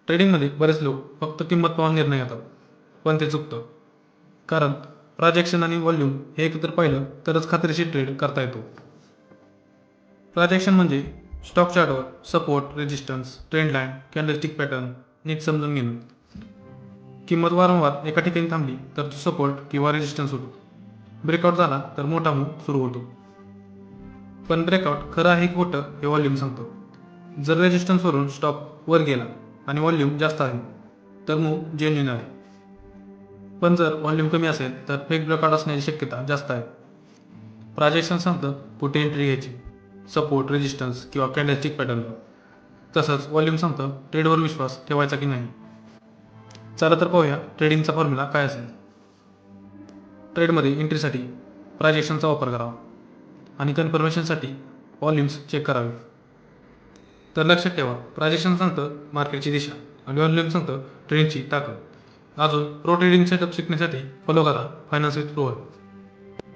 ट्रेडिंगमध्ये बरेच लोक फक्त किंमत पाहून निर्णय घेतात, पण ते चुकतं. कारण प्राजॅक्शन आणि व्हॉल्यूम हे एकत्र पाहिलं तरच खात्रीशीर ट्रेड करता येतो. प्राजॅक्शन म्हणजे स्टॉक चार्टवर support, resistance, trend line, candlestick pattern नीट समजून घेणं. किंमत वारंवार एका ठिकाणी थांबली तर तो सपोर्ट किंवा रेजिस्टन्स होतो. ब्रेकआउट झाला तर मोठा मूव्ह सुरू होतो. पण ब्रेकआउट खरं आहे की खोटं हे व्हॉल्यूम सांगतो. जर रेजिस्टन्सवरून स्टॉक वर गेला आणि व्हॉल्यूम जास्त आहे तर मूव्ह जेन्युइन आहे. पण जर व्हॉल्यूम कमी असेल तर फेक ब्रेकआउट असण्याची शक्यता जास्त आहे. प्राजॅक्शन सांगतं कुठे एंट्री घ्यायची, सपोर्ट, रेजिस्टन्स किंवा कॅन्डलस्टिक पॅटर्न. तसंच व्हॉल्यूम सांगतं ट्रेडवर विश्वास ठेवायचा की नाही. चला तर पाहूया ट्रेडिंगचा फॉर्म्युला काय असेल. ट्रेडमध्ये एंट्रीसाठी प्राजॅक्शनचा वापर करावा आणि कन्फर्मेशनसाठी व्हॉल्यूम्स चेक करावे. तर लक्षात ठेवा, प्राजॅक्शन सांगतं मार्केटची दिशा आणि व्हॉल्यूम सांगतं ट्रेंडची ताकद. अजून प्रो ट्रेडिंग सेटअप शिकण्यासाठी फॉलो करा फायनान्स विथ प्रो.